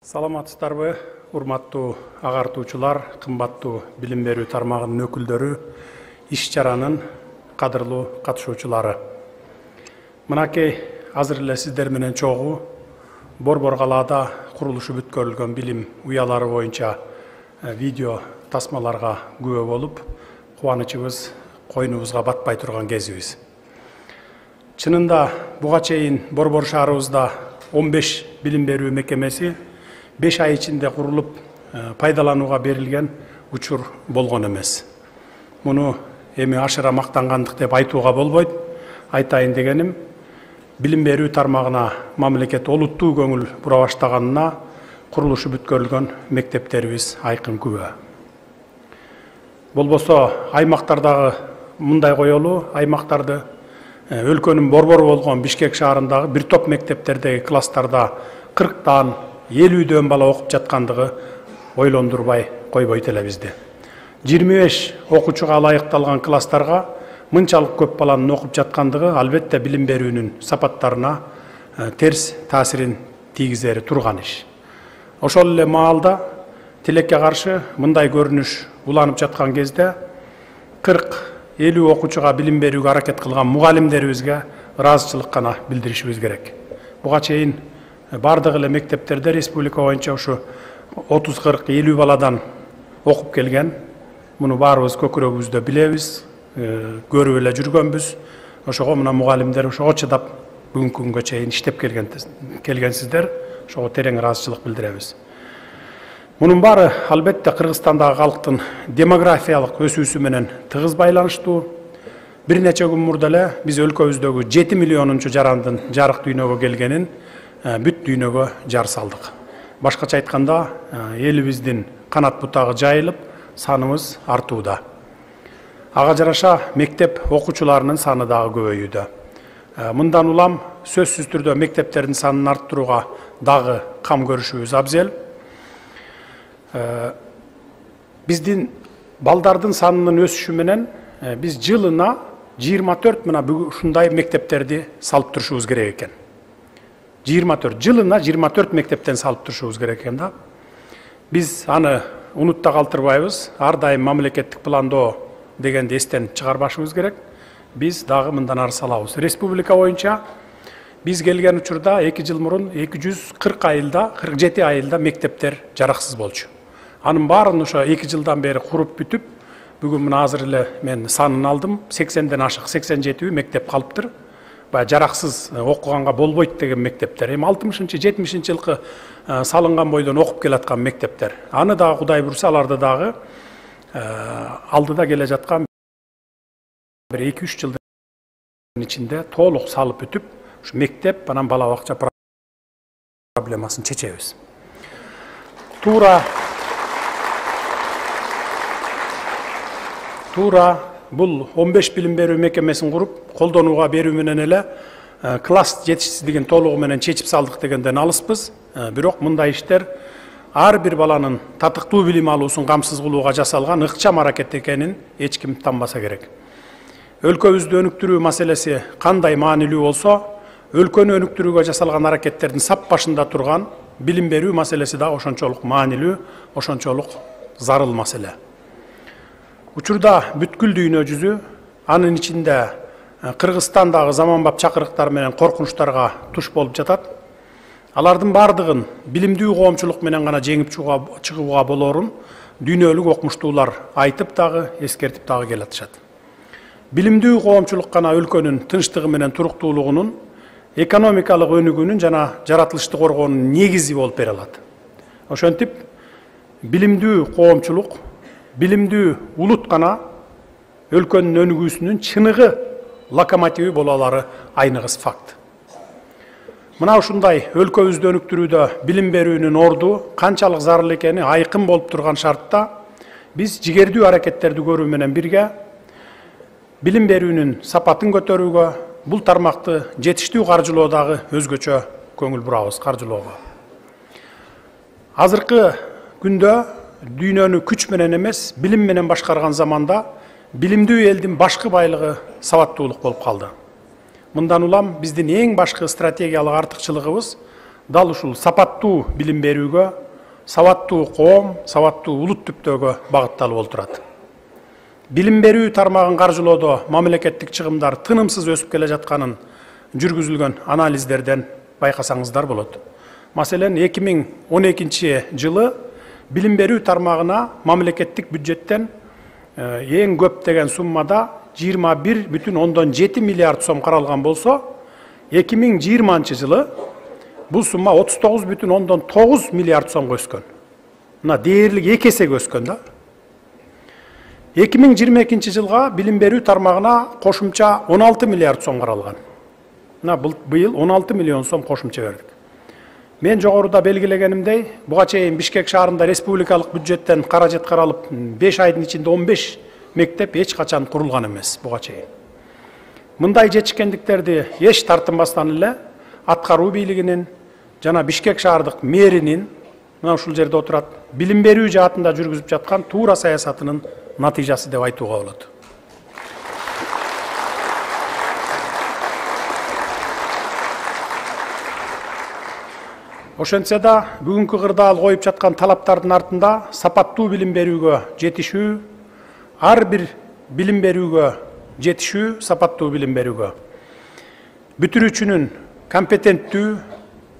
Саламатсыздарбы, урматтуу агартуучулар, кымбаттуу билим берүү тармагынын өкүлдөрү, иш чаранын кадырлуу катышуучулары. Мынакей азыр эле сиздер менен чогуу Борбор калаада курулушу бүткөрүлгөн билим уялары боюнча видео тасмаларга күбө болуп, кубанычыбыз койнубузга батпай турган кезибиз. Чынында буга чейин Борбор шаарыбызда 15 билим берүү мекемеси 5 ай içinde kurulup пайдаланууга берилген учур болгон эмес. Муну эми ашыра мактангандык деп айтууга болбойт. Айтайын дегеним, билим берүү тармагына мамлекет олуттуу көңүл бура баштаганына курулушу бүткөрүлгөн мектептерибиз айкын күбө. Болбосо аймактардагы мындай коелу, аймактарды өлкөнүн борбору болгон Бишкек шаарындагы бир топ мектептердеги класстарда 40-тан 50-дөн бала окуп жаткандыгы ойлондурбай койбойт эле бизди. 25 окуучуга ылайыкталган класстарга мынчалык көп баланын окуп жаткандыгы албетте билим берүүнүн сапаттарына терс таасирин тийгизери турган иш. Ошол эле маалда тилекке каршы мындай көрүнүш уланып жаткан кезде 40-50 окуучуга билим берүүгө аракет кылган мугалимдерибизге ыраазычылык гана билдиришибиз керек. Буга чейин бардык эле мектептерде республика боюнча ушу 30-40-50 баладан окуп келген. Муну баарыбыз көкүрөгүбүздө билебиз, көрүп эле жүргөнбүз. Ошого мына мугалимдер ошого чыдап бүгүнкү күнгө чейин иштеп келгенсиздер. Ошого терең ыраазычылык билдиребиз. Мунун баары албетте Кыргызстандагы калктын демографиялык өсүүсү менен тыгыз байланыштуу. Бир нече күн мурда эле биз өлкөбүздөгү 7 миллионунчу жарандын жарык дүйнөгө келгенин бүт дүйнөгө жар салдык. Башкача айтканда, элибиздин канат бутагы жайылып, саныбыз артууда. Ага жараша мектеп окуучуларынын саны дагы көбөйүүдө. Мындан улам сөзсүз түрдө мектептердин санын арттырууга дагы кам көрүшүбүз абзел. Биздин балдардын санынын өсүшү менен биз жылына 24 мына ушундай мектептерди салып турушубуз керек экен. 24 жылына 24 мектептен салып турушубуз керек экен да. Биз аны унутта калтырбайбыз. Ар дайым мамлекеттик пландоо дегенди эстен чыгарбашыбыз керек. Биз дагы мындан ары салабыз. Республика боюнча биз келген учурда 2 жыл мурун 240 айылда, 47 айылда мектептер жараксыз болчу. Анын баарын ошо 2 жылдан бери куруп бүтүп, бүгүн мына азыр эле мен санын алдым, 80ден ашык 87 мектеп калыптыр. Жараксыз окуганга болбойт деген мектептер. Эми 60-70 жылкы салынган бойдон окуп келаткан мектептер. Аны дагы Кудай бурса аларды дагы алдыда келе жаткан бир 2-3 жылдын ичинде толук салып бүтүп, ушу мектеп анан бала бакча проблемасын чечебиз. Тура бул 15 билим берүү мекемесин куруп, колдонууга берүү менен эле класс жетишсиздигин толугу менен чечип салдык дегенден алыспыз. Бирок мындай иштер ар бир баланын татыктуу билим алуусун камсыз кылууга жасалган ыкчам аракет экенин эч ким танбаса керек. Өлкөбүздү өнүктүрүү маселеси кандай маанилүү болсо, өлкөнү өнүктүрүүгө жасалган аракеттердин сап башында турган билим берүү маселеси да ошончолук маанилүү, ошончолук зарыл маселе. Учурда бүткүл дүйнө жүзү, анын ичинде Кыргызстандагы заманбап чакырыктар менен коркунучтарга туш болуп жатат. Алардын бардыгын билимдүү коомчулук менен гана жеңип чыгууга болорун дүйнөлүк окумуштуулар айтып дагы, эскертип дагы келатышат. Билимдүү коомчулук гана өлкөнүн тынчтыгы менен туруктуулугунун, экономикалык өнүгүүнүн жана жаратылышты коргоонун негизи болуп бере алат. Ошентип, билимдүү коомчулук, билимдүү улут гана өлкөнүн өнүгүүсүнүн чыныгы локомотиви боло алары айныгыс факт. Мына ушундай өлкөбүздү өнүктүрүүдө билим берүүнүн орду канчалык зарыл экени айкын болуп турган шартта биз жигердүү аракеттерди көрүү менен бирге билим берүүнүн сапатын көтөрүүгө, бул тармакты жетиштүү каржылоодагы өзгөчө көңүл бурабыз каржылоого. Азыркы күндө дүйнөнү күч менен эмес, билим менен башкарган заманда билимдүү элдин башкы байлыгы сабаттуулук болуп калды. Мындан улам биздин эң башкы стратегиялык артыкчылыгыбыз дал ушул сапаттуу билим берүүгө, сабаттуу коом, сабаттуу улут түптөөгө багытталып отурат. Билим берүү тармагын каржылоодо мамлекеттик чыгымдар тынымсыз өсүп келе жатканын жүргүзүлгөн анализдерден байкасаңыздар болот. Маселен, 2012 жылы билим берүү тармагына мамлекеттик бюджеттен эң көп деген суммада 21,7 миллиард сом каралган болсо, 2020 жылы бул сумма 39,9 миллиард сомго өскөн. Мына дээрлик 2 эсеге өскөн да. 2022 жылга билим берүү тармагына кошумча 16 миллиард сом каралган. Мына быйыл 16 миллион сом кошумча бердик. Мен жогоруда белгилегенимдей, буга чейин Бишкек шаарында республикалык бюджеттен каражат каралып, 5 айдын ичинде 15 мектеп эч качан курулган эмес буга чейин. Мындай жетишкендиктерди эч тартынбастан эле аткаруу бийлигинин жана Бишкек шаардык мэринин, мына ушул жерде отурат, билим берүү жаатында жүргүзүп жаткан туура саясатынын натыйжасы деп айтууга болот. Ошентсе да, бүгүнкү кырдаал коюп жаткан талаптардын артында сапаттуу билим берүүгө жетишүү, ар бир билим берүүгө жетишүү, сапаттуу билим берүүгө бүтүрүүчүнүн компетенттүү,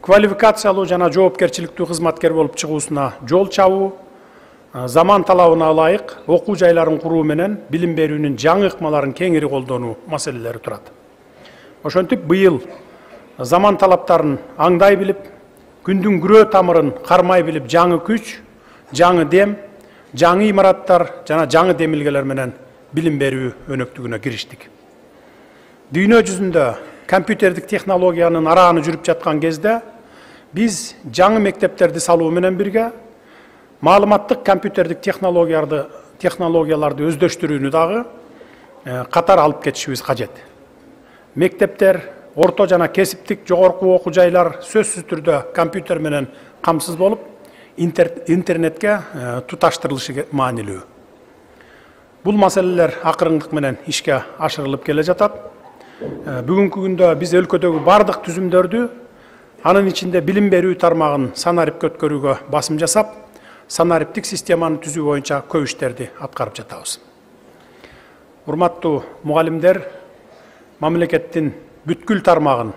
квалификациялуу жана жоопкерчиликтүү кызматкер болуп чыгуусуна жол чабуу, заман талабына ылайык окуу жайларын куруу менен билим берүүнүн жаңы ыкмаларын кеңири колдонуу маселелери турат. Ошентип, быйыл заман талаптарын аңдай билип, күндүн күрөө тамырын кармай билип, жаңы күч, жаңы дем, жаңы имараттар жана жаңы демилгелер менен билим берүү өнөктүгүнө кириштик. Дүйнө жүзүндө компьютердик технологиянын арааны жүрүп жаткан кезде биз жаңы мектептерди салуу менен бирге маалыматтык компьютердик технологияларды өздөштүрүүнү дагы катар алып кетишибиз кажет. Мектептер, орто жана кесиптик жогорку окуу жайлар сөзсүз түрдө компьютер менен камсыз болуп, интернетке туташтырылышы маанилүү. Бул маселелер акырындык менен ишке ашырылып келе жатат. Бүгүнкү күндө биз өлкөдөгү бардык түзүмдөрдү, анын ичинде билим берүү тармагын санарип өткөрүүгө басым жасап, санариптик системаны түзүү боюнча көп иштерди аткарып жатабыз. Урматтуу мугалимдер, мамлекеттин бүткүл тармагын,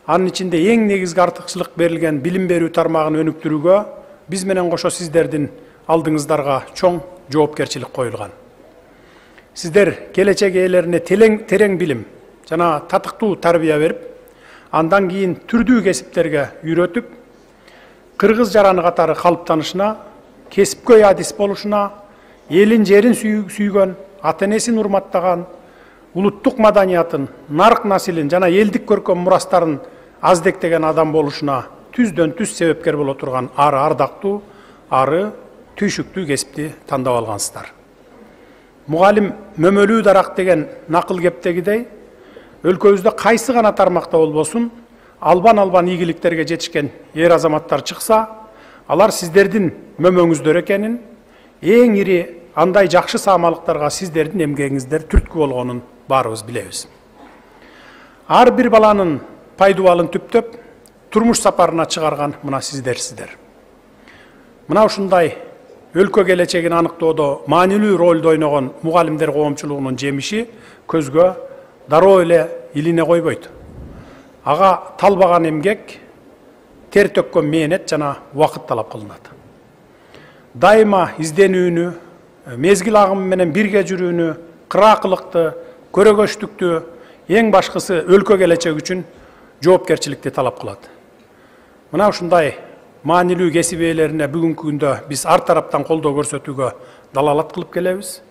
анын ичинде эң негизги артыкчылык берилген билим берүү тармагын өнүктүрүүгө биз менен кошо сиздердин алдыңыздарга чоң жоопкерчилик коюлган. Сиздер келечек ээлерине терең билим жана татыктуу тарбия берип, андан кийин түрдүү кесиптерге үйрөтүп, кыргыз жараны катары калыптанышына, кесипкөй адис болушуна, элин жерин сүйгөн, ата-энесин урматтаган, улуттук маданиятын, нарк насилин жана элдик көркөм мурастарын аздектеген адам болушуна түздөн түз себепкер боло турган ары ардактуу, ары түйшүктүү кесипти тандап алгансыздар. Мугалим мөмөлүү дарак деген накыл кептегидей, өлкөбүздө кайсы гана тармакта болбосун, албан ийгиликтерге жетишкен эр азаматтар чыкса, алар сиздердин мөмөңүздөр экенин, эң ири андай жакшы саамалыктарга сиздердин эмгегиңиздер түрткү болгонун баарыбыз билебиз. Ар бир баланын пайдубалын түптөп, турмуш сапарына чыгарган мына сиздерсиздер. Мына ушундай өлкө келечегин аныктоодо маанилүү ролду ойногон мугалимдер коомчулугунун жемиши көзгө дароо эле илине койбойт. Ага талбаган эмгек, тер төккөн мээнет жана убакыт талап кылынат. Дайыма изденүүнү, мезгил агымы менен бирге жүрүүнү, кыраакылыкты, көрөгөчтүктү, эң башкысы өлкө келечеги үчүн жоопкерчиликти талап кылат. Мына ушундай маанилүү кесип ээлерине бүгүнкү күндө биз ар тараптан колдоо көрсөтүүгө далалат кылып келебиз.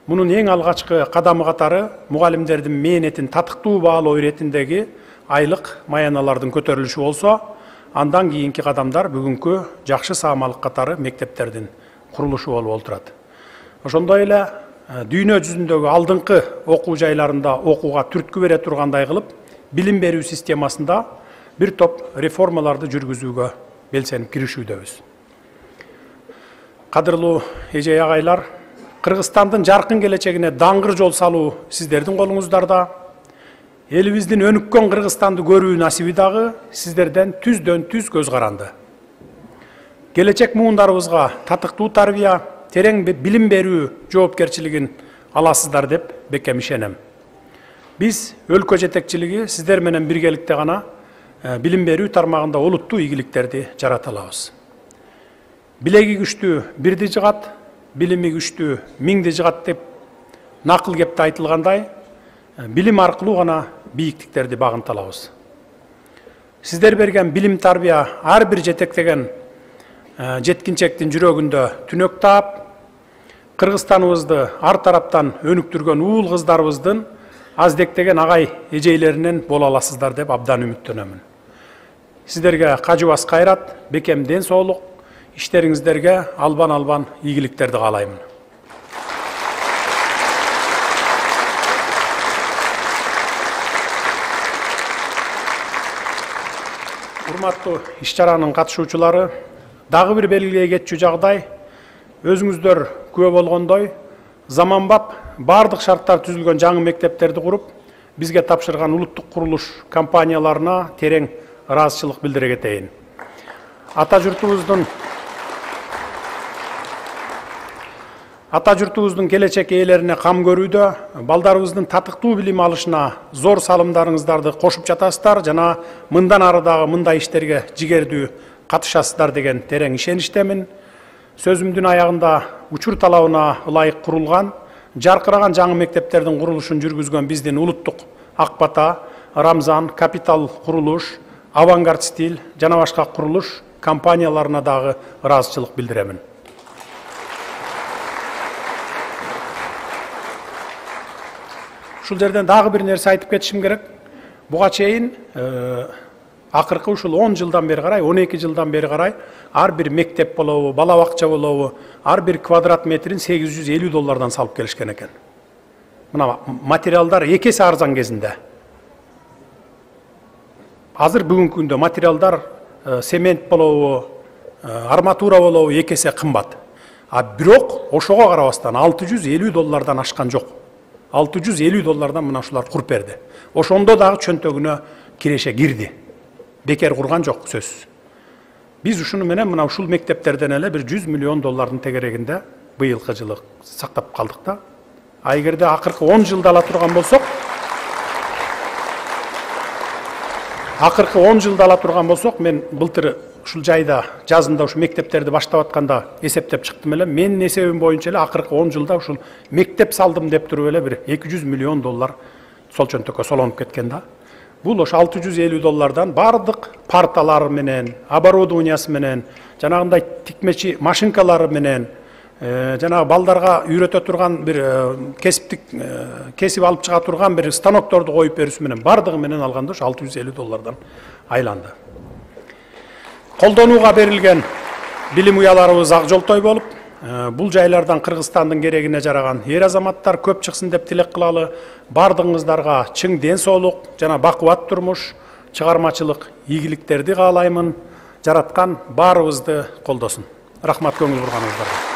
Мунун эң алгачкы кадамы катары мугалимдердин мээнетин татыктуу баалоо иретиндеги айлык маяналардын көтөрүлүшү болсо, андан кийинки кадамдар бүгүнкү жакшы саамалык катары мектептердин курулушу болуп отурат. Ошондой эле дүйнө жүзүндөгү алдыңкы окуу жайларында окууга түрткү бере тургандай кылып, билим берүү системасында бир топ реформаларды жүргүзүүгө белсенип киришүүдөбүз. Кадырлуу эже агайлар, Кыргызстандын жаркын келечегине даңгыр жол салуу сиздердин колуңуздарда. Элибиздин өнүккөн Кыргызстанды көрүү насиби дагы сиздерден түздөн түз көз каранды. Келечек муундарыбызга татыктуу тарбия, терең билим берүү жоопкерчилигин аласыздар деп бекем ишенем. Биз өлкө жетекчилиги сиздер менен биргеликте гана билим берүү тармагында олуттуу ийгиликтерди жарата алабыз. Билеги күчтүү бирди жыгат, билими күчтүү миңди жыгат деп накыл кепте айтылгандай, билим аркылуу гана бийиктиктерди багынта алабыз. Сиздер берген билим тарбия ар бир жетектеген жеткинчектин жүрөгүндө түнөк таап, Кыргызстаныбызды ар тараптан өнүктүргөн уул кыздарыбыздын аздектеген агай эжейлеринен боло аласыздар деп абдан үмүттөнөмүн. Сиздерге кажыбас кайрат, бекем ден соолук, иштериңиздерге албан ийгиликтерди каалаймын. Урматтуу иш-чаранын катышуучулары, дагы бир белгилей кетчү жагдай, өзүңүздөр күбө болгондой, заманбап бардык шарттар түзүлгөн жаңы мектептерди куруп, бизге тапшырган улуттук курулуш компанияларына терең ыраазычылык билдире кетейин. Ата журтубуздун келечек ээлерине кам көрүүдө, балдарыбыздын татыктуу билим алышына зор салымдарыңыздарды кошуп жатасыздар жана мындан ары дагы мындай иштерге жигердүү катышасыздар деген терең ишеничтемин. Сөзүмдүн аягында учур талабына ылайык курулган, жаркыраган жаңы мектептердин курулушун жүргүзгөн биздин улуттук Ак Бата, Рамзан, Капитал курулуш, Авангард стиль жана башка курулуш компанияларына дагы ыраазычылык билдиремин. Ушул жерден дагы бир нерсе айтып кетишим керек. Буга чейин акыркы ушул 10 жылдан бери карай, 12 жылдан бери карай ар бир мектеп болобу, бала бакча болобу, ар бир квадрат метрин $850 салып келишкен экен. Мына материалдар 2 эсе арзан кезинде. Азыр бүгүнкү күндө материалдар семент болобу, арматура болобу 2 эсе кымбат. А бирок ошого карабастан $650 ашкан жок. $650 мына ушулар куруп берди. Ошондо дагы чөнтөгүнө киреше кирди. Бекер курган жок сөзсүз. Биз ушуну менен мына ушул мектептерден эле бир $100 миллион тегерегинде быйылкы жылы сактап калдык да. А эгерде акыркы 10 жылда ала турган болсок, мен былтыр ушул жайда жазында ушу мектептерди баштап атканда эсептеп чыктым эле. Менин эсебим боюнча эле акыркы 10 жылда ушул мектеп салдым деп туруп эле бир $200 миллион сол чөнтөккө солонуп кеткен да. Бул ошо $650 бардык парталары менен, оборудованиясы менен, жанагындай тикмечи машинкалары менен, жанагы балдарга үйрөтө турган бир кесип алып чыга турган бир станокторду коюп берүүсү менен бардыгы менен алганда ошо $650 айланды. Колдонууга берилген билим уяларыбыз ак жолтой болуп, бул жайлардан Кыргызстандын керегине жараган эр азаматтар көп чыксын деп тилек кылалы. Бардыгыңыздарга чың ден соолук жана бакубат турмуш, чыгармачылык ийгиликтерди каалаймын. Жараткан баарыбызды колдосун. Рахмат көңүл бурганыңыздарга.